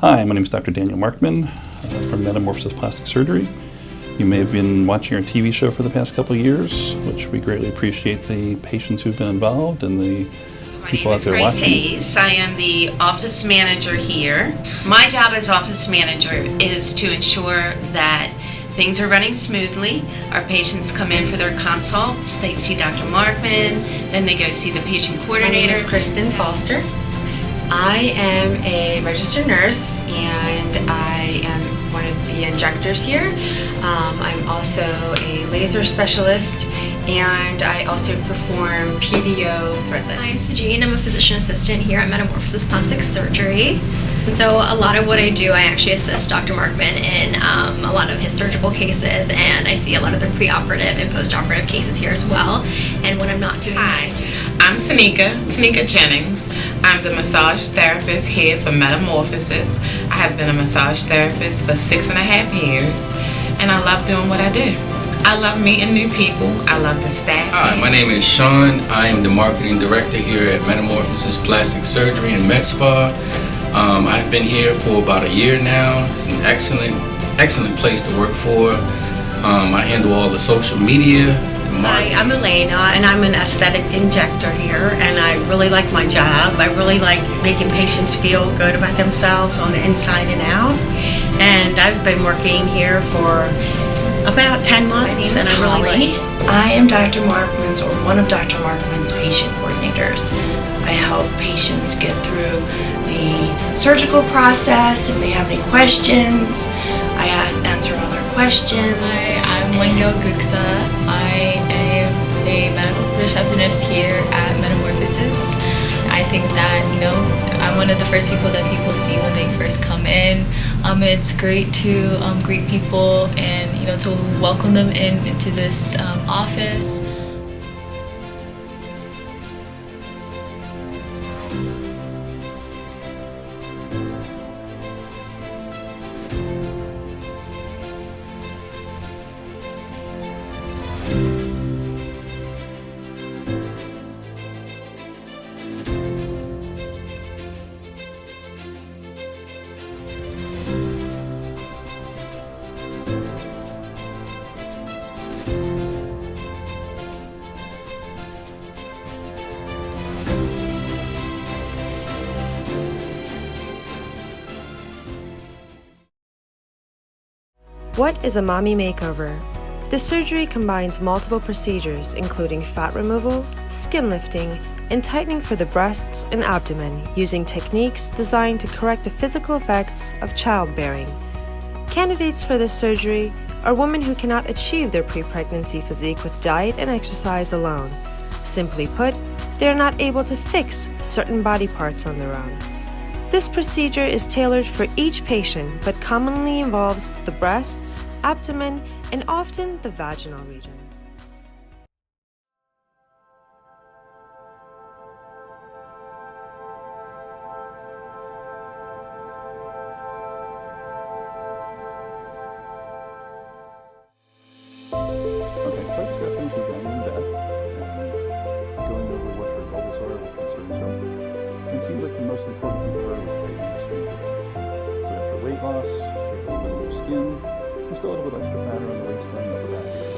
Hi, my name is Dr. Daniel Markmann from Metamorphosis Plastic Surgery. You may have been watching our TV show for the past couple of years, which we greatly appreciate the patients who've been involved and the people out there watching. My name is Grace Hayes. I am the office manager here. My job as office manager is to ensure that things are running smoothly. Our patients come in for their consults. They see Dr. Markmann, then they go see the patient coordinator. My name is Kristen Foster. I am a registered nurse and I am one of the injectors here. I'm also a laser specialist and I also perform PDO threadless. I'm Sajine. I'm a physician assistant here at Metamorphosis Plastic Surgery. And so a lot of what I do, I actually assist Dr. Markmann in a lot of his surgical cases, and I see a lot of the preoperative and postoperative cases here as well. And when I'm not doing Hi, I'm Tanika Jennings. I'm the massage therapist here for Metamorphosis. I have been a massage therapist for 6.5 years, and I love doing what I do. I love meeting new people. I love the staff. Hi, my name is Sean. I am the marketing director here at Metamorphosis Plastic Surgery and Med Spa. I've been here for about a year now. It's an excellent place to work for. I handle all the social media. Hi, I'm Elena, and I'm an aesthetic injector here, and I really like my job. I really like making patients feel good about themselves on the inside and out. And I've been working here for about 10 months, and I really like it. I am Dr. Markmann's, or one of Dr. Markmann's patient coordinators. I help patients get through the surgical process. If they have any questions, I answer all their questions. Hi, I'm Wengyo Guksa. I am a medical receptionist here at Metamorphosis. I think that, I'm one of the first people that people see when they first come in. It's great to greet people and, to welcome them into this office. What is a mommy makeover? This surgery combines multiple procedures including fat removal, skin lifting, and tightening for the breasts and abdomen using techniques designed to correct the physical effects of childbearing. Candidates for this surgery are women who cannot achieve their pre-pregnancy physique with diet and exercise alone. Simply put, they are not able to fix certain body parts on their own. This procedure is tailored for each patient but commonly involves the breasts, abdomen, and often the vaginal region. Okay, so I just got to finish examining Beth and going over what her goals are, what concerns are. It seemed like the most important thing for her was tightening her skin today. So after weight loss, she had a little bit of skin. We still had a little extra fat around the waistline and upper back area.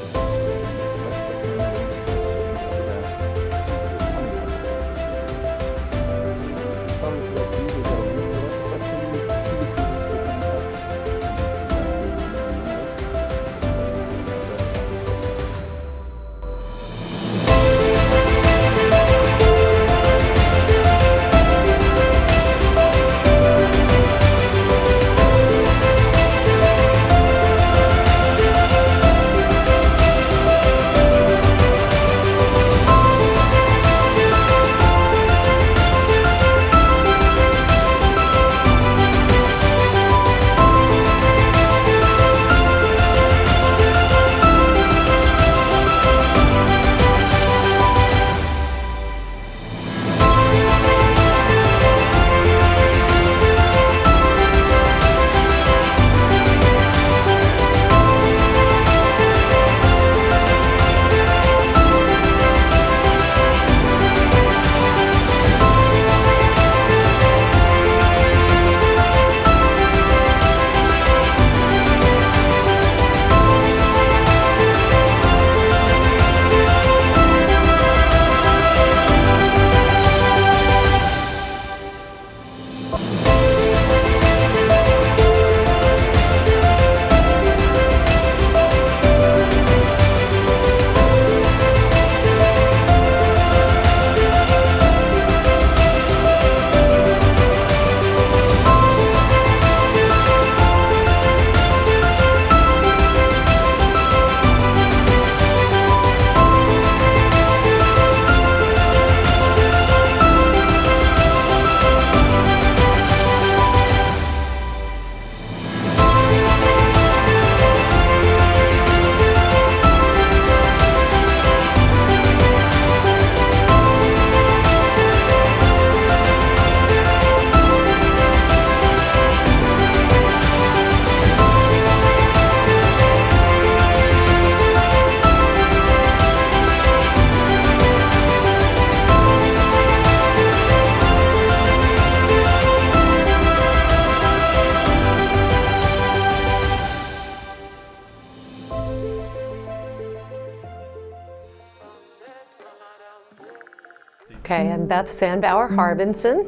Okay, I'm Beth Sandbauer Harbinson,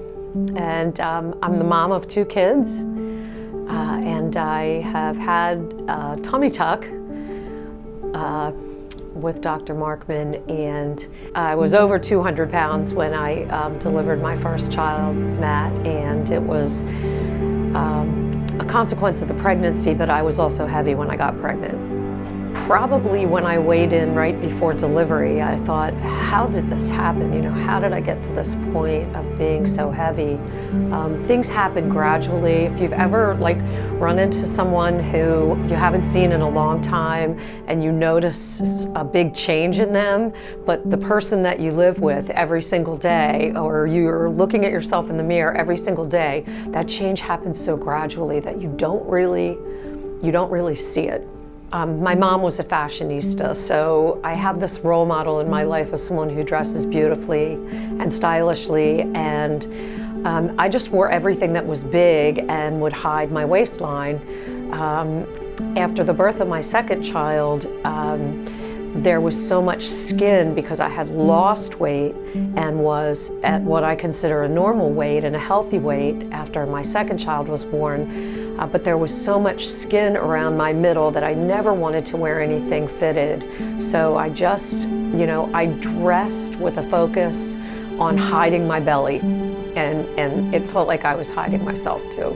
and I'm the mom of 2 kids, and I have had a tummy tuck with Dr. Markmann, and I was over 200 pounds when I delivered my first child, Matt, and it was a consequence of the pregnancy, but I was also heavy when I got pregnant. Probably when I weighed in right before delivery, I thought, how did this happen? You know, how did I get to this point of being so heavy? Things happen gradually. If you've ever run into someone who you haven't seen in a long time and you notice a big change in them, but the person that you live with every single day, or you're looking at yourself in the mirror every single day, that change happens so gradually that you don't really see it. My mom was a fashionista, so I have this role model in my life of someone who dresses beautifully and stylishly, and I just wore everything that was big and would hide my waistline. After the birth of my second child, there was so much skin because I had lost weight and was at what I consider a normal weight and a healthy weight after my second child was born. But there was so much skin around my middle that I never wanted to wear anything fitted. So I just, I dressed with a focus on hiding my belly. And it felt like I was hiding myself too.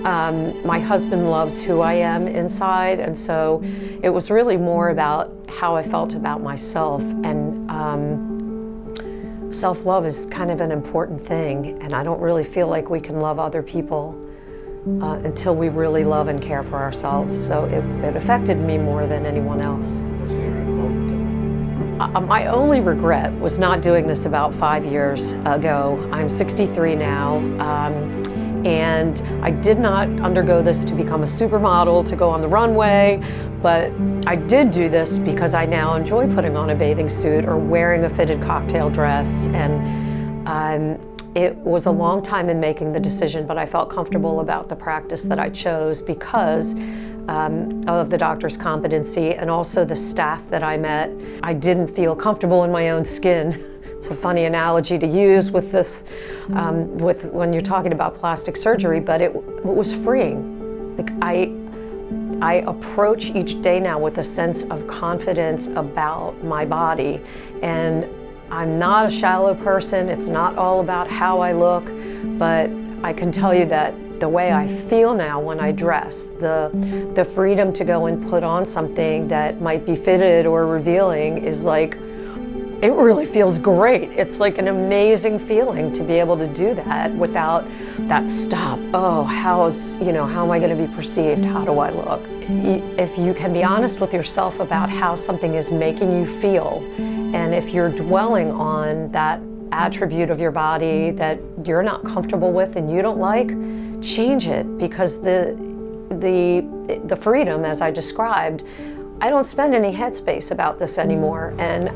My husband loves who I am inside, and so it was really more about how I felt about myself. And self-love is kind of an important thing, and I don't really feel like we can love other people until we really love and care for ourselves. So it affected me more than anyone else. My only regret was not doing this about 5 years ago. I'm 63 now, and I did not undergo this to become a supermodel, to go on the runway, but I did do this because I now enjoy putting on a bathing suit or wearing a fitted cocktail dress. And it was a long time in making the decision, but I felt comfortable about the practice that I chose because of the doctor's competency and also the staff that I met. I didn't feel comfortable in my own skin. It's a funny analogy to use with this, with when you're talking about plastic surgery, but it was freeing. Like I approach each day now with a sense of confidence about my body, and I'm not a shallow person. It's not all about how I look, but I can tell you that the way I feel now when I dress, the freedom to go and put on something that might be fitted or revealing is like, it really feels great. It's like an amazing feeling to be able to do that without that stop. Oh, how am I going to be perceived? How do I look? If you can be honest with yourself about how something is making you feel, and if you're dwelling on that attribute of your body that you're not comfortable with and you don't like, change it, because the freedom, as I described, I don't spend any headspace about this anymore. And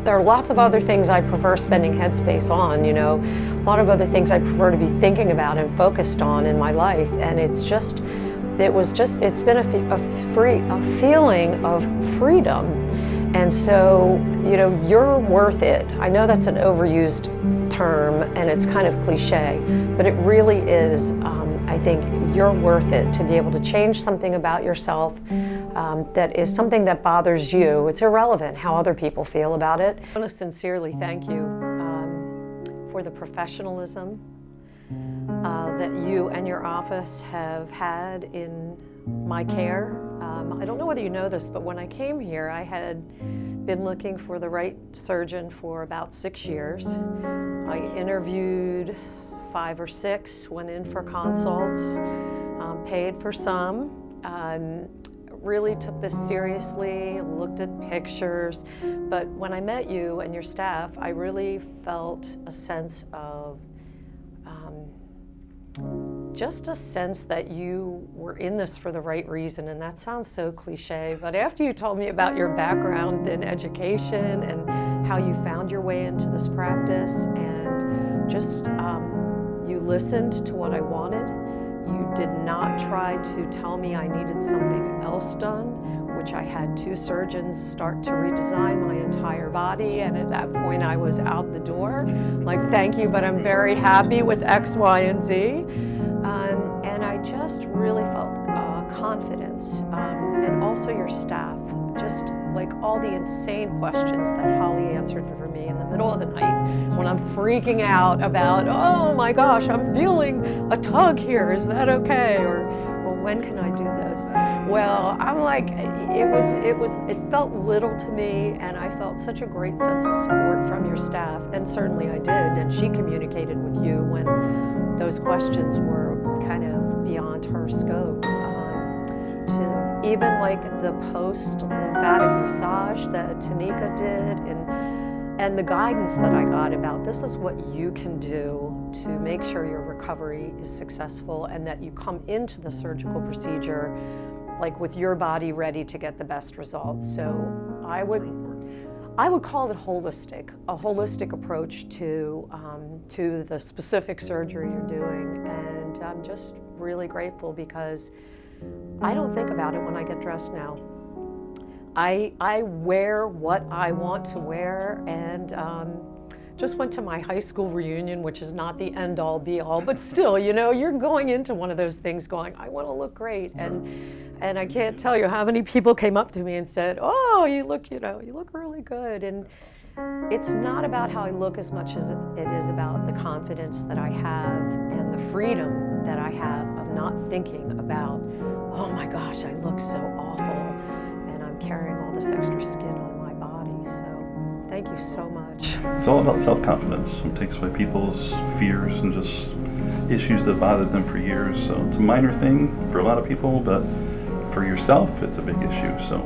there are lots of other things I prefer spending headspace on, a lot of other things I prefer to be thinking about and focused on in my life. And it's been a feeling of freedom. And so, you're worth it. I know that's an overused term and it's kind of cliche, but it really is. I think you're worth it to be able to change something about yourself that is something that bothers you. It's irrelevant how other people feel about it. I want to sincerely thank you for the professionalism that you and your office have had in my care. I don't know whether you know this, but when I came here, I had been looking for the right surgeon for about 6 years. I interviewed 5 or 6, went in for consults, paid for some, really took this seriously, looked at pictures. But when I met you and your staff, I really felt a sense of just a sense that you were in this for the right reason. And that sounds so cliche, but after you told me about your background in education and how you found your way into this practice, and just you listened to what I wanted. You did not try to tell me I needed something else done, which I had 2 surgeons start to redesign my entire body, and at that point I was out the door. Like, thank you, but I'm very happy with X, Y, and Z. And I just really felt confidence, and also your staff, just like all the insane questions that Holly answered for me in the middle of the night when I'm freaking out about, oh my gosh, I'm feeling a tug here, is that okay? Or when can I do this? Well, I'm like, it felt little to me, and I felt such a great sense of support from your staff, and certainly I did, and she communicated with you when those questions were kind of beyond her scope. To even like the post-lymphatic massage that Tanika did, and the guidance that I got about this is what you can do to make sure your recovery is successful and that you come into the surgical procedure like with your body ready to get the best results. So I would call it holistic, a holistic approach to the specific surgery you're doing, and I'm just really grateful because I don't think about it when I get dressed now. I wear what I want to wear, and just went to my high school reunion, which is not the end-all be-all, but still, you know, you're going into one of those things going, I want to look great, and I can't tell you how many people came up to me and said, oh, you look really good, and it's not about how I look as much as it is about the confidence that I have and the freedom that I have of not thinking about, oh my gosh, I look so awful, and I'm carrying all this extra skin on my body. So thank you so much. It's all about self-confidence. It takes away people's fears and just issues that bothered them for years. So it's a minor thing for a lot of people, but for yourself, it's a big issue. So,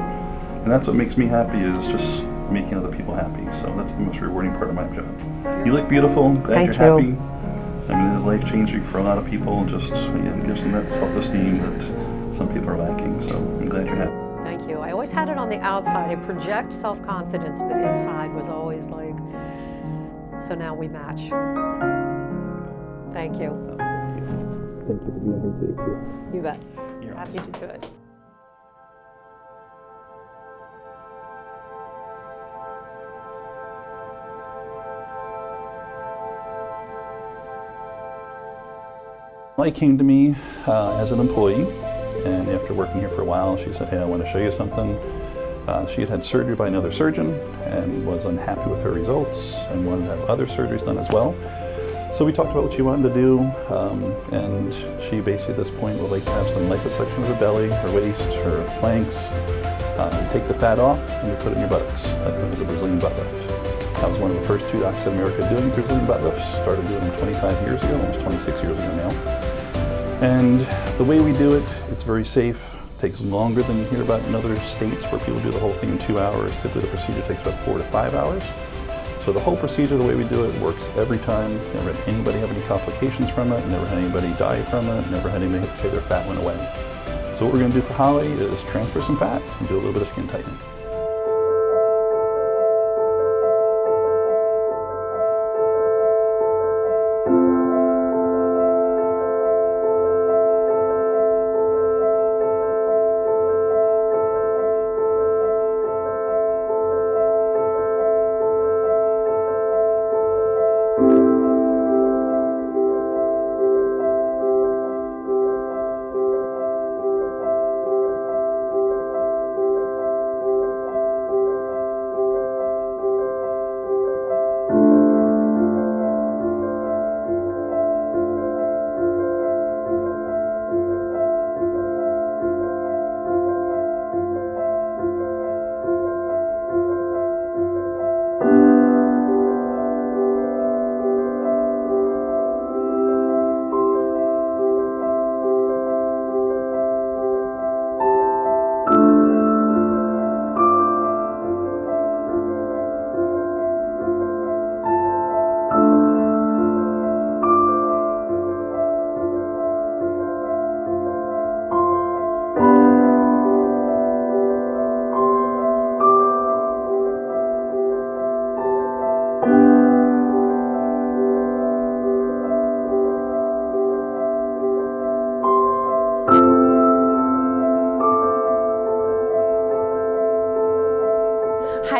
and that's what makes me happy, is just making other people happy. So that's the most rewarding part of my job. You look beautiful. Glad you're happy. I mean, it is life-changing for a lot of people. Just, again, gives them that self-esteem that some people are lacking. So I'm glad you're happy. Thank you. I always had it on the outside. I project self-confidence, but inside was always like, so now we match. Thank you. Thank you for being here today, too. You bet. You're happy to do it. Molly came to me as an employee, and after working here for a while, she said, hey, I want to show you something. She had had surgery by another surgeon and was unhappy with her results and wanted to have other surgeries done as well. So we talked about what she wanted to do, and she basically at this point would like to have some liposuction of her belly, her waist, her flanks, take the fat off, and we put it in your buttocks. That's known as a Brazilian butt lift. I was one of the first 2 doctors in America doing Brazilian butt lifts. Started doing them 25 years ago, almost 26 years ago now. And the way we do it, it's very safe. It takes longer than you hear about in other states where people do the whole thing in 2 hours. Typically the procedure takes about 4 to 5 hours. So the whole procedure, the way we do it, works every time. Never had anybody have any complications from it, never had anybody die from it, never had anybody say their fat went away. So what we're going to do for Holly is transfer some fat and do a little bit of skin tightening.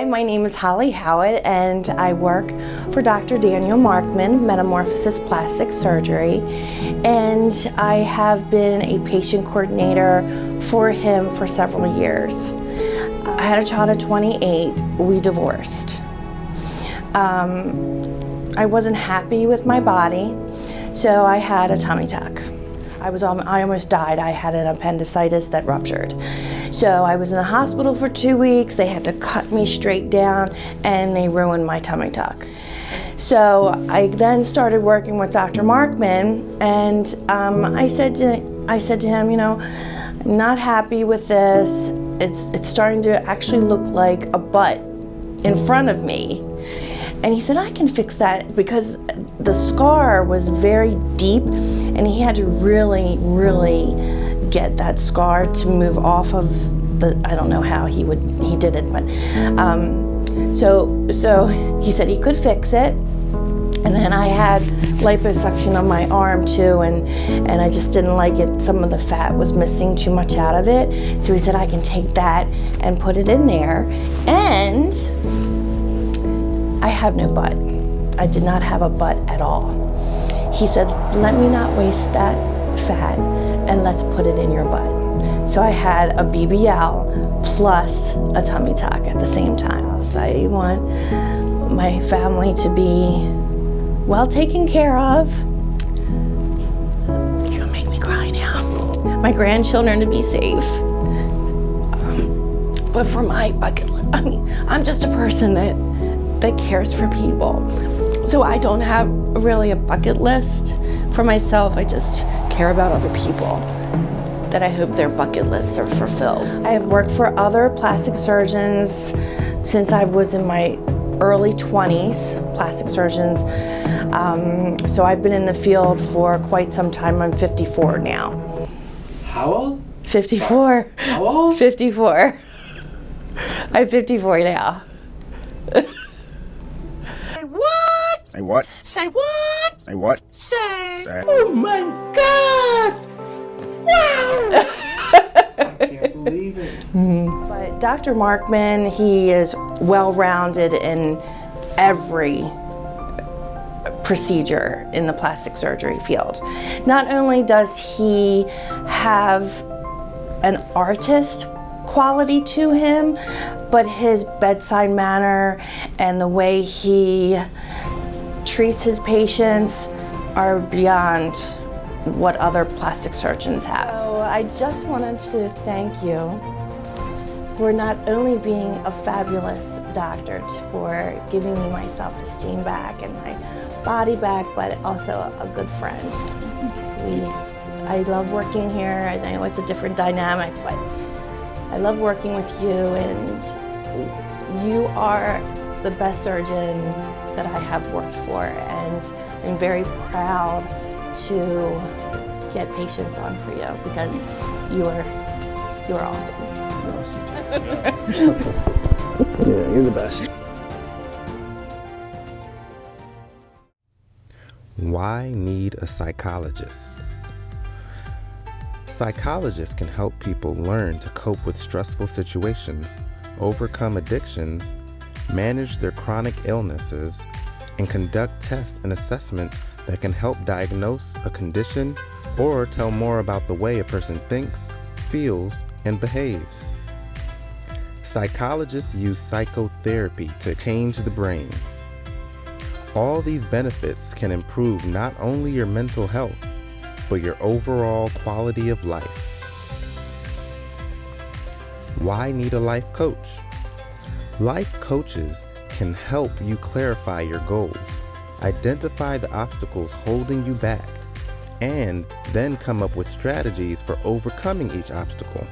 my name is Holly Howitt, and I work for Dr. Daniel Markmann, Metamorphosis Plastic Surgery, and I have been a patient coordinator for him for several years. I had a child at 28. We divorced. I wasn't happy with my body, so I had a tummy tuck. I almost died. I had an appendicitis that ruptured. So I was in the hospital for 2 weeks. They had to cut me straight down, and they ruined my tummy tuck. So I then started working with Dr. Markmann, and I said to him, you know, I'm not happy with this. It's starting to actually look like a butt in front of me. And he said, I can fix that, because the scar was very deep, and he had to really, really get that scar to move off of the, I don't know how he did it, but so he said he could fix it. And then I had liposuction on my arm too, and I just didn't like it. Some of the fat was missing too much out of it. So he said I can take that and put it in there. And I have no butt. I did not have a butt at all. He said, let me not waste that fat, and let's put it in your butt. So I had a BBL plus a tummy tuck at the same time. So I want my family to be well taken care of. You're gonna make me cry now. My grandchildren to be safe. But for my bucket list, I mean, I'm just a person that cares for people. So I don't have really a bucket list for myself. I just care about other people, that I hope their bucket lists are fulfilled. I have worked for other plastic surgeons since I was in my early 20s, plastic surgeons. So I've been in the field for quite some time. I'm 54 now. How old? 54. How old? 54. I'm 54 now. Say what? Say what? Say what? Say. Oh my God! Wow! I can't believe it. But Dr. Markmann, he is well-rounded in every procedure in the plastic surgery field. Not only does he have an artist quality to him, but his bedside manner and the way he treats his patients are beyond what other plastic surgeons have. So I just wanted to thank you for not only being a fabulous doctor, for giving me my self-esteem back and my body back, but also a good friend. I love working here. I know it's a different dynamic, but I love working with you, and you are the best surgeon that I have worked for, and I'm very proud to get patients on for you, because you are awesome. Yeah, you're the best. Why need a psychologist? Psychologists can help people learn to cope with stressful situations, overcome addictions, manage their chronic illnesses, and conduct tests and assessments that can help diagnose a condition or tell more about the way a person thinks, feels, and behaves. Psychologists use psychotherapy to change the brain. All these benefits can improve not only your mental health, but your overall quality of life. Why need a life coach? Life coaches can help you clarify your goals, identify the obstacles holding you back, and then come up with strategies for overcoming each obstacle.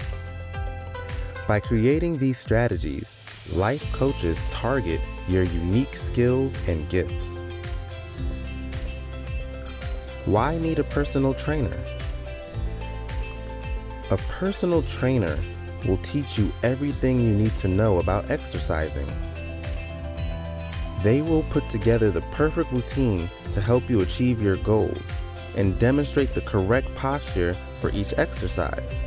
By creating these strategies, life coaches target your unique skills and gifts. Why need a personal trainer? A personal trainer will teach you everything you need to know about exercising. They will put together the perfect routine to help you achieve your goals and demonstrate the correct posture for each exercise.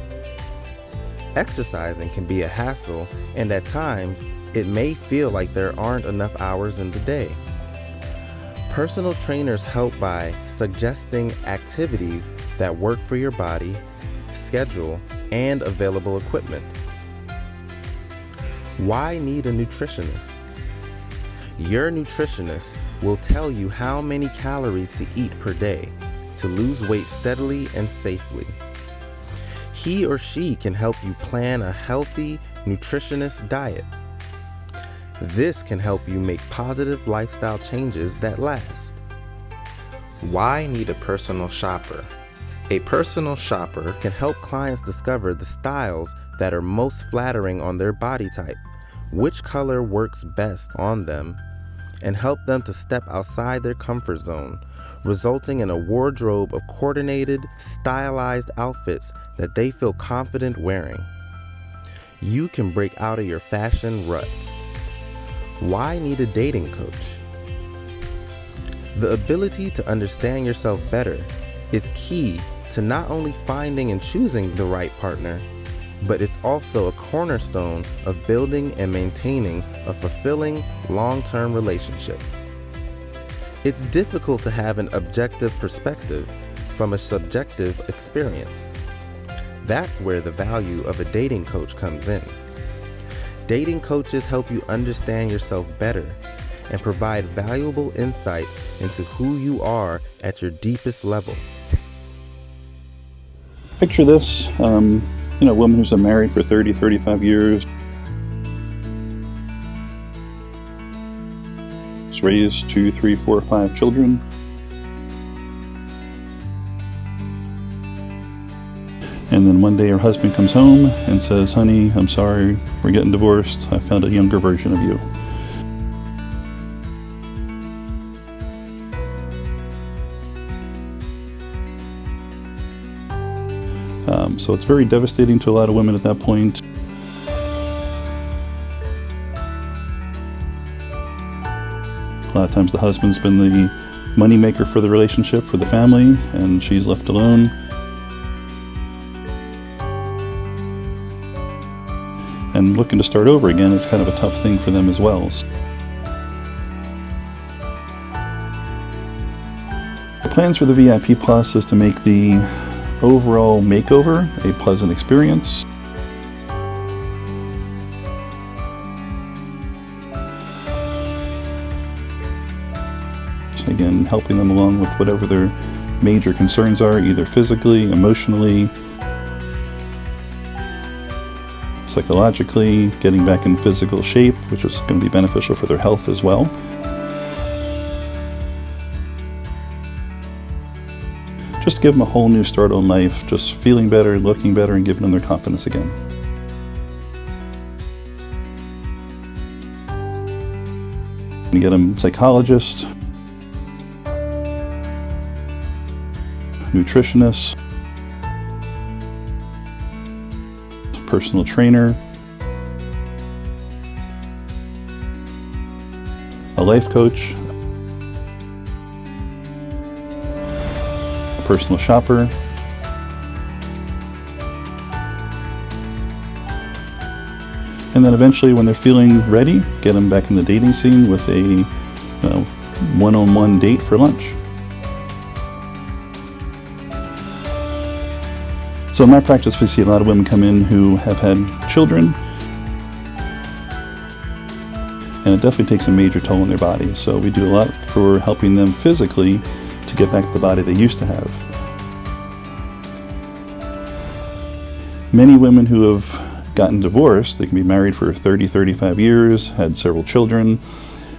Exercising can be a hassle and at times it may feel like there aren't enough hours in the day. Personal trainers help by suggesting activities that work for your body, schedule, and available equipment. Why need a nutritionist? Your nutritionist will tell you how many calories to eat per day to lose weight steadily and safely. He or she can help you plan a healthy, nutritionist diet. This can help you make positive lifestyle changes that last. Why need a personal shopper? A personal shopper can help clients discover the styles that are most flattering on their body type, which color works best on them, and help them to step outside their comfort zone, resulting in a wardrobe of coordinated, stylized outfits that they feel confident wearing. You can break out of your fashion rut. Why need a dating coach? The ability to understand yourself better is key to not only finding and choosing the right partner, but it's also a cornerstone of building and maintaining a fulfilling, long-term relationship. It's difficult to have an objective perspective from a subjective experience. That's where the value of a dating coach comes in. Dating coaches help you understand yourself better and provide valuable insight into who you are at your deepest level. Picture this, a woman who's been married for 30, 35 years. She's raised 2, 3, 4, 5 children. And then one day her husband comes home and says, "Honey, I'm sorry, we're getting divorced. I found a younger version of you." So it's very devastating to a lot of women at that point. A lot of times the husband's been the moneymaker for the relationship, for the family, and she's left alone. And looking to start over again is kind of a tough thing for them as well. The plans for the VIP Plus is to make the overall makeover a pleasant experience. Again, helping them along with whatever their major concerns are, either physically, emotionally, psychologically, getting back in physical shape, which is going to be beneficial for their health as well. Just give them a whole new start on life, just feeling better, looking better, and giving them their confidence again. You get them psychologists, nutritionists, personal trainer, a life coach, a personal shopper, and then eventually when they're feeling ready, get them back in the dating scene with a one-on-one date for lunch. So in my practice, we see a lot of women come in who have had children, and it definitely takes a major toll on their body. So we do a lot for helping them physically to get back to the body they used to have. Many women who have gotten divorced, they can be married for 30, 35 years, had several children,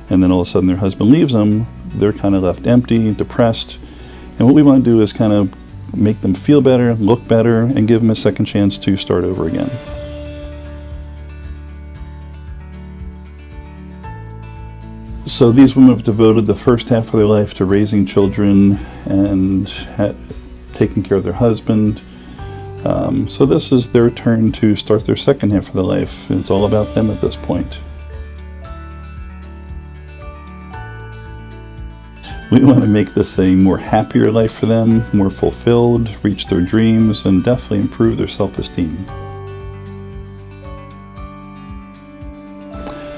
and then all of a sudden their husband leaves them. They're kind of left empty, depressed, and what we want to do is kind of make them feel better, look better, and give them a second chance to start over again. So these women have devoted the first half of their life to raising children and taking care of their husband. So this is their turn to start their second half of their life. It's all about them at this point. We want to make this a more happier life for them, more fulfilled, reach their dreams, and definitely improve their self-esteem.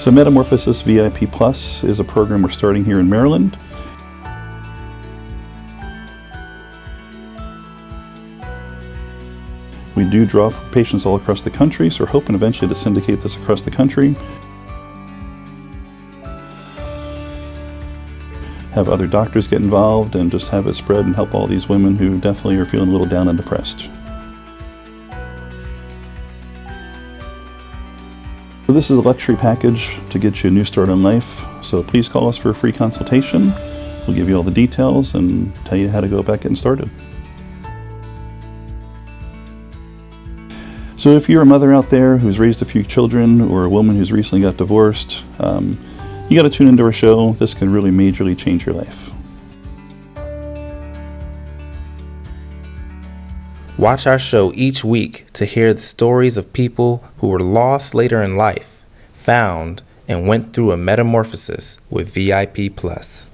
So Metamorphosis VIP Plus is a program we're starting here in Maryland. We do draw for patients all across the country, so we're hoping eventually to syndicate this across the country. Have other doctors get involved and just have it spread and help all these women who definitely are feeling a little down and depressed. So this is a luxury package to get you a new start in life. So please call us for a free consultation. We'll give you all the details and tell you how to go about getting started. So if you're a mother out there who's raised a few children or a woman who's recently got divorced, you got to tune into our show. This can really majorly change your life. Watch our show each week to hear the stories of people who were lost later in life, found, and went through a metamorphosis with VIP Plus.